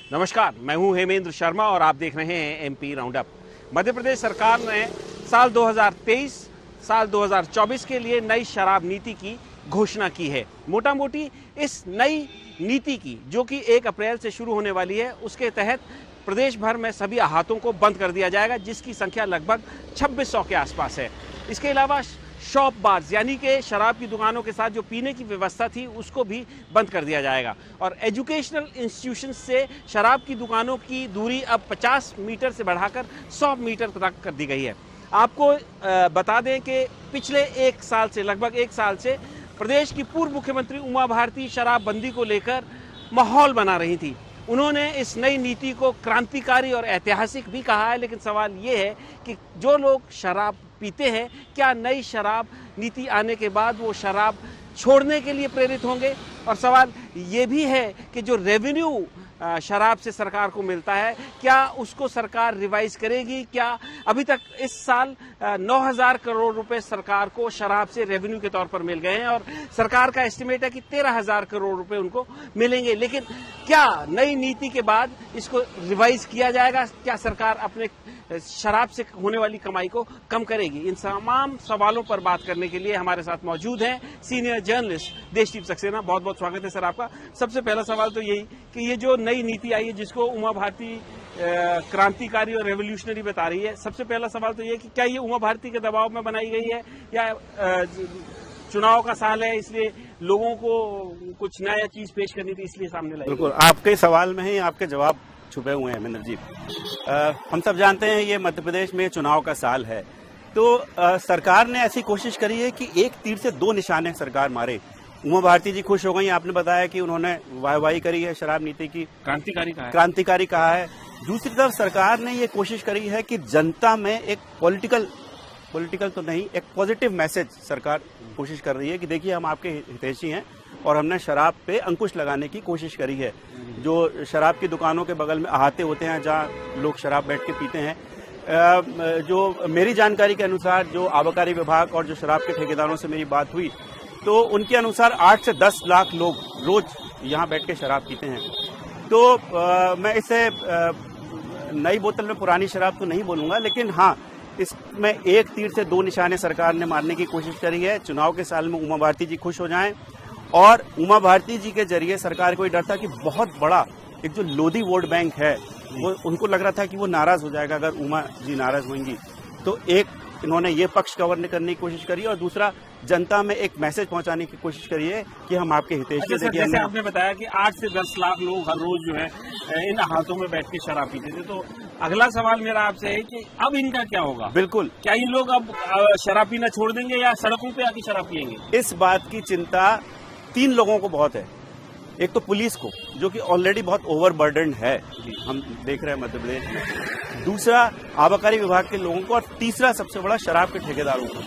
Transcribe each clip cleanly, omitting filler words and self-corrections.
नमस्कार, मैं हूं हेमेंद्र शर्मा और आप देख रहे हैं MP round up. Madhya Pradesh सरकार ने साल 2023, साल 2024 के लिए नई शराब नीति की घोषणा की है। मोटा मोटी इस नई नीति की, जो कि 1 अप्रैल से शुरू होने वाली है, उसके तहत प्रदेश भर में सभी अहातों को बंद कर दिया जाएगा, जिसकी संख्या लगभग 2600 के आसपास है। इसके अलावा शॉप बार्स यानी कि शराब की दुकानों के साथ जो पीने की व्यवस्था थी उसको भी बंद कर दिया जाएगा। और एजुकेशनल इंस्टीट्यूशन से शराब की दुकानों की दूरी अब 50 मीटर से बढ़ाकर 100 मीटर तक कर दी गई है। आपको बता दें कि पिछले 1 साल से, लगभग 1 साल से प्रदेश की पूर्व मुख्यमंत्री उमा भारती शराबबंदी को लेकर माहौल बना रही थी। उन्होंने इस नई नीति को क्रांतिकारी और ऐतिहासिक भी कहा है, लेकिन सवाल ये है कि जो लोग शराब पीते हैं, क्या नई शराब नीति आने के बाद वो शराब छोड़ने के लिए प्रेरित होंगे? और सवाल ये भी है कि जो रेवेन्यू शराब से सरकार को मिलता है, क्या उसको सरकार रिवाइज करेगी? क्या अभी तक इस साल 9,000 करोड़ रुपए सरकार को शराब से रेवेन्यू के तौर पर मिल गए हैं और सरकार का एस्टिमेट है कि 13,000 करोड़ रुपए उनको मिलेंगे। लेकिन क्या नई नीति के बाद इसको रिवाइज किया जाएगा? क्या सरकार अपने शराब से होने वाली कमाई को कम करेगी? इन तमाम सवालों पर बात करने के लिए हमारे साथ मौजूद हैं सीनियर जर्नलिस्ट देशदीप सक्सेना। बहुत बहुत स्वागत है सर आपका। सबसे पहला सवाल तो यही कि ये जो नई नीति आई है, जिसको उमा भारती क्रांतिकारी और रेवोल्यूशनरी बता रही है, सबसे पहला सवाल तो ये कि क्या ये उमा भारती के दबाव में बनाई गई है या चुनाव का साल है इसलिए लोगों को कुछ नया चीज पेश करनी थी इसलिए सामने लाई? बिल्कुल, आपके सवाल में ही आपके जवाब छुपे हुए हैं महेंद्र जी। हम सब जानते हैं ये मध्य प्रदेश में चुनाव का साल है, तो सरकार ने ऐसी कोशिश करी है कि एक तीर से 2 निशाने सरकार मारे। उमा भारती जी खुश हो गई, आपने बताया कि उन्होंने वाहवाही करी है शराब नीति की, क्रांतिकारी कहा है। दूसरी तरफ सरकार ने ये कोशिश करी है कि जनता में एक पॉलिटिकल तो नहीं, एक पॉजिटिव मैसेज सरकार कोशिश कर रही है कि देखिए हम आपके हितैषी हैं और हमने शराब पे अंकुश लगाने की कोशिश करी है। जो शराब की दुकानों के बगल में अहाते होते हैं जहां लोग शराब बैठ के पीते हैं, जो मेरी जानकारी के अनुसार जो आबकारी विभाग और जो शराब के ठेकेदारों से मेरी बात हुई तो उनके अनुसार 8 से 10 लाख लोग रोज यहाँ बैठ के शराब पीते हैं। तो मैं इसे नई बोतल में पुरानी शराब तो नहीं बोलूंगा, लेकिन हाँ, इसमें एक तीर से 2 निशाने सरकार ने मारने की कोशिश करी है। चुनाव के साल में उमा भारती जी खुश हो जाएं और उमा भारती जी के जरिए सरकार को ये डर था कि बहुत बड़ा एक जो लोधी वोट बैंक है वो उनको लग रहा था कि वो नाराज हो जाएगा अगर उमा जी नाराज होंगी। तो एक इन्होंने ये पक्ष कवर करने की कोशिश करी और दूसरा जनता में एक मैसेज पहुंचाने की कोशिश करी है कि हम आपके हितैषी हैं। जैसे आपने बताया कि 8 से 10 लाख लोग हर रोज जो है इन हाथों में बैठ के शराब पीते थे, तो अगला सवाल मेरा आपसे है कि अब इनका क्या होगा? बिल्कुल, क्या ये लोग अब शराब पीना छोड़ देंगे या सड़कों पे आके शराब पियेंगे? इस बात की चिंता 3 लोगों को बहुत है। एक तो पुलिस को, जो कि ऑलरेडी बहुत ओवरबर्डन है, हम देख रहे हैं मध्य प्रदेश में। दूसरा आबकारी विभाग के लोगों को और तीसरा सबसे बड़ा शराब के ठेकेदारों को।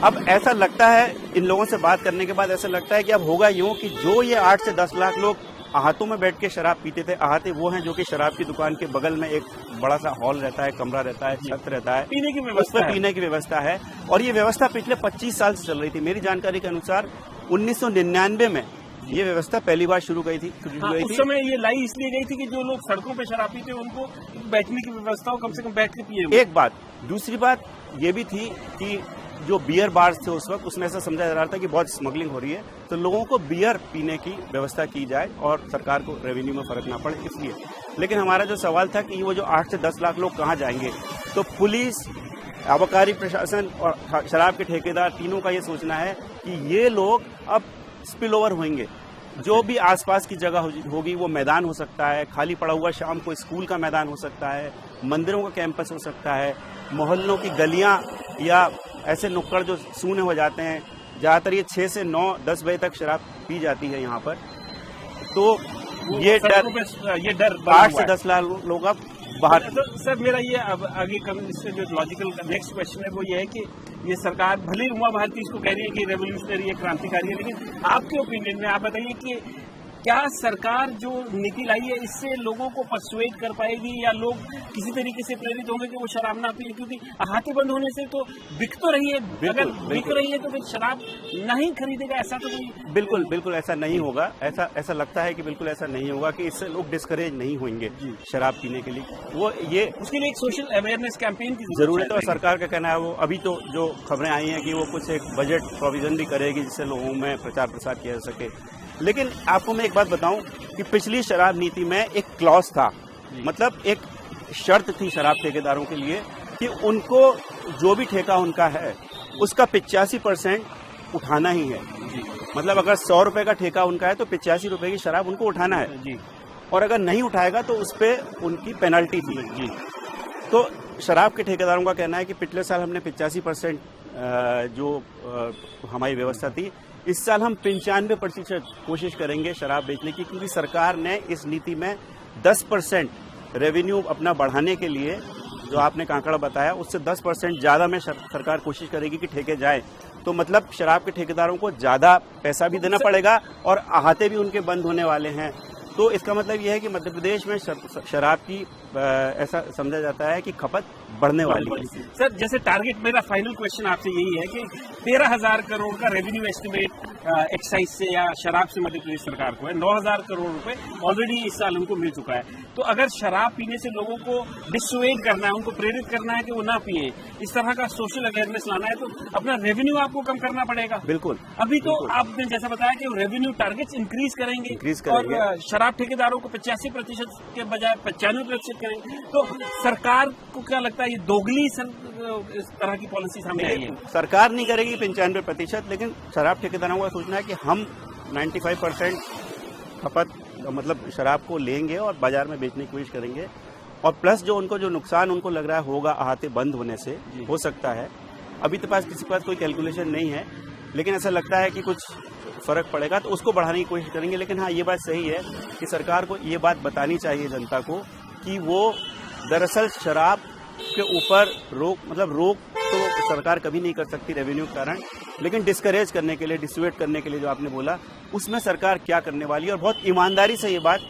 अब ऐसा लगता है, इन लोगों से बात करने के बाद ऐसा लगता है कि अब होगा यूं कि जो ये 8 से 10 लाख लोग अहातों में बैठ के शराब पीते थे, अहाते वो हैं जो कि शराब की दुकान के बगल में एक बड़ा सा हॉल रहता है, कमरा रहता है, छत रहता है, पीने की व्यवस्था है। और ये व्यवस्था पिछले 25 साल से चल रही थी। मेरी जानकारी के अनुसार 1999 में ये व्यवस्था पहली बार शुरू हुई थी। उस समय ये लाई इसलिए गई थी कि जो लोग सड़कों पे शराब पीते उनको बैठने की व्यवस्था हो, कम से कम बैठ के पिए। एक बात। दूसरी बात ये भी थी कि जो बियर बार्स थे उस वक्त, उसमें ऐसा समझा जा रहा था कि बहुत स्मगलिंग हो रही है, तो लोगों को बियर पीने की व्यवस्था की जाए और सरकार को रेवेन्यू में फर्क ना पड़े, इसलिए। लेकिन हमारा जो सवाल था कि वो जो 8 से 10 लाख लोग कहाँ जाएंगे, तो पुलिस, आबकारी प्रशासन और शराब के ठेकेदार तीनों का ये सोचना है कि ये लोग अब स्पिल ओवर होंगे। जो भी आसपास की जगह होगी, वो मैदान हो सकता है, खाली पड़ा हुआ शाम को स्कूल का मैदान हो सकता है, मंदिरों का कैंपस हो सकता है, मोहल्लों की गलियां या ऐसे नुक्कड़ जो सूने हो जाते हैं। ज्यादातर ये 6 से 9, 10 बजे तक शराब पी जाती है यहाँ पर। तो ये डर 8 से 10 लाख लोग अब बाहर। तो सर मेरा ये अब आगे इससे जो लॉजिकल नेक्स्ट क्वेश्चन है वो ये है कि ये सरकार भले उमा भारती इसको कह रही है कि रेवोल्यूशनरी है, क्रांतिकारी है, लेकिन आपके ओपिनियन में आप बताइए कि क्या सरकार जो नीति लाई है इससे लोगों को परसुएट कर पाएगी या लोग किसी तरीके से प्रेरित होंगे कि वो शराब ना पिए? क्योंकि अहाते बंद होने से तो बिक तो रही है, अगर बिक रही है तो फिर शराब नहीं खरीदेगा, ऐसा तो नहीं? बिल्कुल बिल्कुल ऐसा नहीं होगा। ऐसा लगता है कि बिल्कुल ऐसा नहीं होगा कि इससे लोग डिस्करेज नहीं होंगे शराब पीने के लिए। वो ये उसके लिए एक सोशल अवेयरनेस कैंपेन की जरूरत है। और सरकार का कहना है, वो अभी तो जो खबरें आई हैं कि वो कुछ एक बजट प्रोविजन भी करेगी जिससे लोगों में प्रचार प्रसार किया जा सके। लेकिन आपको मैं एक बात बताऊं कि पिछली शराब नीति में एक क्लॉज था, मतलब एक शर्त थी शराब ठेकेदारों के लिए कि उनको जो भी ठेका उनका है उसका 85% उठाना ही है। मतलब अगर 100 रुपए का ठेका उनका है तो 85 रुपए की शराब उनको उठाना है, और अगर नहीं उठाएगा तो उस पर उनकी पेनल्टी थी। तो शराब के ठेकेदारों का कहना है कि पिछले साल हमने 85% जो हमारी व्यवस्था थी, इस साल हम 95% कोशिश करेंगे शराब बेचने की, क्योंकि सरकार ने इस नीति में 10% रेवेन्यू अपना बढ़ाने के लिए, जो आपने कांकड़ा बताया, उससे 10% ज्यादा में सरकार कोशिश करेगी कि ठेके जाए। तो मतलब शराब के ठेकेदारों को ज्यादा पैसा भी देना पड़ेगा और अहाते भी उनके बंद होने वाले हैं। तो इसका मतलब यह है कि मध्य प्रदेश में शराब की ऐसा समझा जाता है कि खपत बढ़ने वाली है। सर, जैसे टारगेट, मेरा फाइनल क्वेश्चन आपसे यही है कि 13,000 करोड़ का रेवेन्यू एस्टिमेट एक्साइज से या शराब से मध्य प्रदेश सरकार को है। 9,000 करोड़ रुपए ऑलरेडी इस साल उनको मिल चुका है। तो अगर शराब पीने से लोगों को डिसुएड करना है, उनको प्रेरित करना है कि वो ना पिए, इस तरह का सोशल अवेयरनेस लाना है, तो अपना रेवेन्यू आपको कम करना पड़ेगा। बिल्कुल। अभी तो आपने जैसा बताया कि रेवेन्यू टारगेट्स इंक्रीज करेंगे और शराब ठेकेदारों को 85% के बजाय 95% करेंगे। तो सरकार को क्या लगता है, ये दोगली इस तरह की पॉलिसी सामने आई है? सरकार नहीं करेगी 95%, लेकिन शराब ठेकेदारों का सोचना है कि हम 95% खपत, मतलब शराब को लेंगे और बाजार में बेचने की कोशिश करेंगे। और प्लस जो उनको जो नुकसान उनको लग रहा है होगा अहाते बंद होने से, हो सकता है, अभी तो किसी के पास कोई कैलकुलेशन नहीं है, लेकिन ऐसा लगता है कि कुछ फर्क पड़ेगा तो उसको बढ़ाने की कोशिश करेंगे। लेकिन हाँ, ये बात सही है कि सरकार को ये बात बतानी चाहिए जनता को कि वो दरअसल शराब के ऊपर रोक तो सरकार कभी नहीं कर सकती रेवेन्यू के कारण, लेकिन डिस्करेज करने के लिए, डिसुएड करने के लिए जो आपने बोला, उसमें सरकार क्या करने वाली है। और बहुत ईमानदारी से ये बात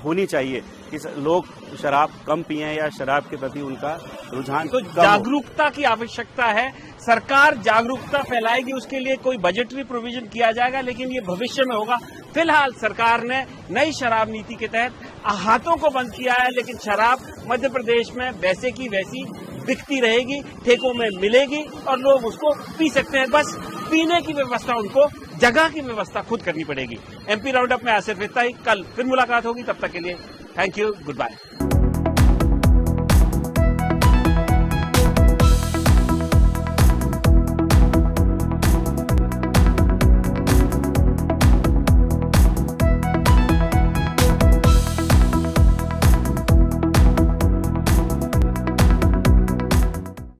होनी चाहिए कि लोग शराब कम पिएं या शराब के प्रति उनका रुझान तो जागरूकता की आवश्यकता है। सरकार जागरूकता फैलाएगी, उसके लिए कोई बजटरी प्रोविजन किया जाएगा, लेकिन ये भविष्य में होगा। फिलहाल सरकार ने नई शराब नीति के तहत अहातों को बंद किया है, लेकिन शराब मध्य प्रदेश में वैसे की वैसी बिकती रहेगी, ठेकों में मिलेगी और लोग उसको पी सकते हैं। बस पीने की व्यवस्था, उनको जगह की व्यवस्था खुद करनी पड़ेगी। एमपी राउंड अप में सिर्फ इतना ही। कल फिर मुलाकात होगी, तब तक के लिए थैंक यू, गुड बाय।